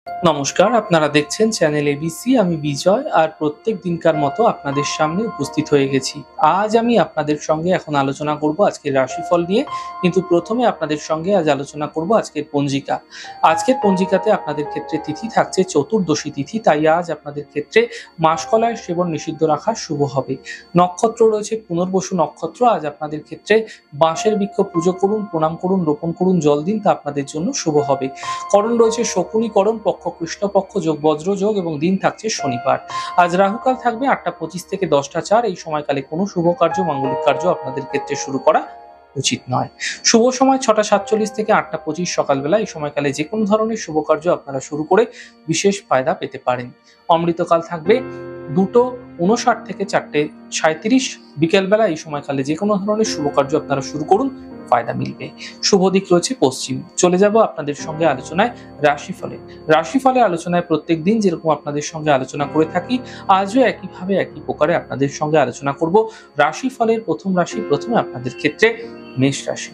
নমস্কার, আপনারা দেখছেন চ্যানেল এবিসি। আমি বিজয় আর প্রত্যেক দিনকার মতো আপনাদের সামনে উপস্থিত হয়ে গেছি। আজ আমি আপনাদের সঙ্গে এখন আলোচনা করব আজকের রাশিফল নিয়ে। কিন্তু প্রথমে আপনাদের সঙ্গে আজ আলোচনা করব আজকের পঞ্জিকা। আজকের পঞ্জিকাতে আপনাদের ক্ষেত্রে তিথি থাকছে চতুর্দশী তিথি, তাই আজ আপনাদের ক্ষেত্রে মাসকলাইয়ের সেবন নিষিদ্ধ রাখা শুভ হবে। নক্ষত্র রয়েছে পুনর্বসু নক্ষত্র। আজ আপনাদের ক্ষেত্রে বাঁশের বৃক্ষ পুজো করুন, প্রণাম করুন, রোপণ করুন, জল দিন, তা আপনাদের জন্য শুভ হবে। করণ রয়েছে শকুনি করণ, পক্ষ কৃষ্ণপক্ষ যোগ বজ্র যোগ এবং দিন থাকছে শনিবার। আজ রাহুকাল থাকবে 8টা 25 থেকে 10টা 4। এই সময়কালে কোনো শুভ কার্য, মাঙ্গলিক কার্য আপনাদের ক্ষেত্রে শুরু করা উচিত নয়। শুভ সময় 6টা 47 থেকে 8টা 25 সকালবেলা। এই সময়কালে যে কোনো ধরনের শুভ কার্য আপনারা শুরু করে বিশেষ ফায়দা পেতে পারেন। অমৃতকাল থাকবে 2টো 59 থেকে 4টে 37 বিকেলবেলা। এই সময়কালে যে কোনো ধরনের শুভ কার্য আপনারা শুরু করুন, ফায়দা মিলবে। শুভ দিক রয়েছে পশ্চিম। চলে যাব আপনাদের সঙ্গে আলোচনায় রাশিফলে আলোচনায় প্রত্যেক দিন যেরকম আপনাদের সঙ্গে আলোচনা করে থাকি, আজও একইভাবে একই প্রকারে আপনাদের সঙ্গে আলোচনা করব রাশিফলের প্রথম রাশি। প্রথমে আপনাদের ক্ষেত্রে মেষ রাশি।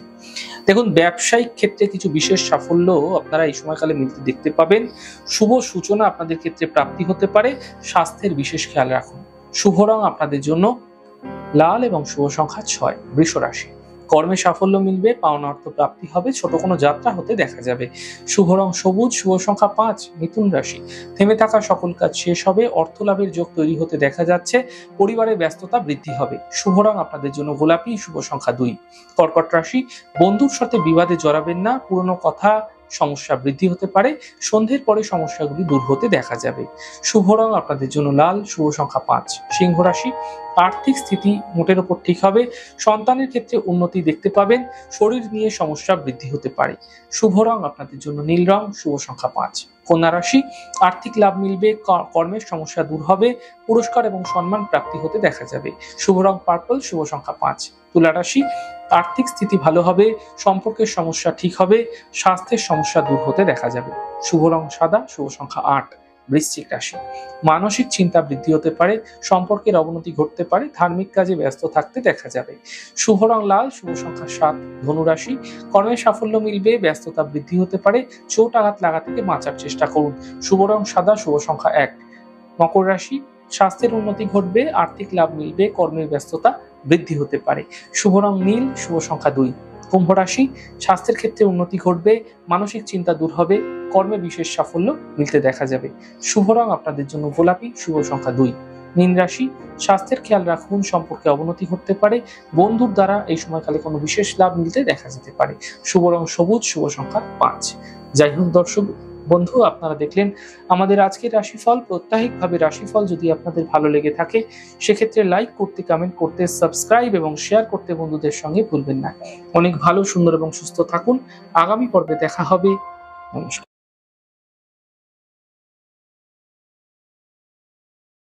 দেখুন, ব্যবসায়িক ক্ষেত্রে কিছু বিশেষ সাফল্য আপনারা এই সময়কালে মিলতে দেখতে পাবেন। শুভ সূচনা আপনাদের ক্ষেত্রে প্রাপ্তি হতে পারে। স্বাস্থ্যের বিশেষ খেয়াল রাখুন। শুভ রং আপনাদের জন্য লাল এবং শুভ সংখ্যা 6। বৃষ রাশি। কর্মে সাফল্য মিলবে, পাওনা অর্থ প্রাপ্তি হবে, ছোট কোনো যাত্রা হতে দেখা যাবে। শুভ রং সবুজ, শুভ সংখ্যা 5। মিথুন রাশি। থেমে থাকা সকল কাজ শেষ হবে, অর্থ লাভের যোগ তৈরি হতে দেখা যাচ্ছে, পরিবারের ব্যস্ততা বৃদ্ধি হবে। শুভ রং আপনাদের জন্য গোলাপি, শুভ সংখ্যা 2। কর্কট রাশি। বন্ধুর সাথে বিবাদে জড়াবেন না, পুরনো কথা সমস্যা বৃদ্ধি হতে পারে, সন্ধ্যের পরে সমস্যাগুলি দূর হতে দেখা যাবে। শুভ রং আপনাদের জন্য লাল, শুভ সংখ্যা 5। সিংহ রাশি। আর্থিক স্থিতি মোটের উপর ঠিক হবে, সন্তানের ক্ষেত্রে উন্নতি দেখতে পাবেন, শরীর নিয়ে সমস্যা বৃদ্ধি হতে পারে। শুভ রং আপনাদের জন্য নীল রং, শুভ সংখ্যা 5। কন্যা রাশি। আর্থিক লাভ মিলবে, কর্মের সমস্যা দূর হবে, পুরস্কার এবং সম্মান প্রাপ্তি হতে দেখা যাবে। শুভ রং পার্পল, শুভ সংখ্যা 5। তুলা রাশি। আর্থিক স্থিতি ভালো হবে, সম্পর্কের সমস্যা ঠিক হবে, স্বাস্থ্যের সমস্যা দূর হতে দেখা যাবে। শুভ রং সাদা, শুভ সংখ্যা 8। বৃশ্চিক রাশি। মানসিক চিন্তা বৃদ্ধি হতে পারে, সম্পর্কের অবনতি ঘটতে পারে, ধার্মিক কাজে ব্যস্ত থাকতে দেখা যাবে। শুভ রং লাল, শুভ সংখ্যা 7। ধনু রাশি। কর্মে সাফল্য মিলবে, ব্যস্ততা বৃদ্ধি হতে পারে, চোট আঘাত লাগা থেকে বাঁচার চেষ্টা করুন। শুভ রং সাদা, শুভ সংখ্যা 1। মকর রাশি। স্বাস্থ্যের উন্নতি ঘটবে, আর্থিক লাভ মিলবে, কর্মের ব্যস্ততা বৃদ্ধি হতে পারে। শুভ রং নীল, শুভ সংখ্যা 2। কুম্ভ রাশি। স্বাস্থ্যের ক্ষেত্রে উন্নতি ঘটবে, মানসিক চিন্তা দূর হবে, কর্মে বিশেষ সাফল্য মিলতে দেখা যাবে। শুভ রং আপনাদের জন্য গোলাপি, শুভ সংখ্যা 2। মীন রাশি। স্বাস্থ্যের খেয়াল রাখুন, সম্পর্কে অবনতি ঘটতে পারে, বন্ধুর দ্বারা এই সময়কালে কোনো বিশেষ লাভ মিলতে দেখা যেতে পারে। শুভ রং সবুজ, শুভ সংখ্যা 5। যাই হোক দর্শক বন্ধু, আপনারা দেখলেন আমাদের আজকের রাশিফল। প্রত্যাহিকভাবে রাশিফল যদি আপনাদের ভালো লেগে থাকে, সেক্ষেত্রে লাইক করতে, কমেন্ট করতে, সাবস্ক্রাইব এবং শেয়ার করতে বন্ধুদের সঙ্গে ভুলবেন না। অনেক ভালো, সুন্দর এবং সুস্থ থাকুন। আগামী পর্বে দেখা হবে। নমস্কার।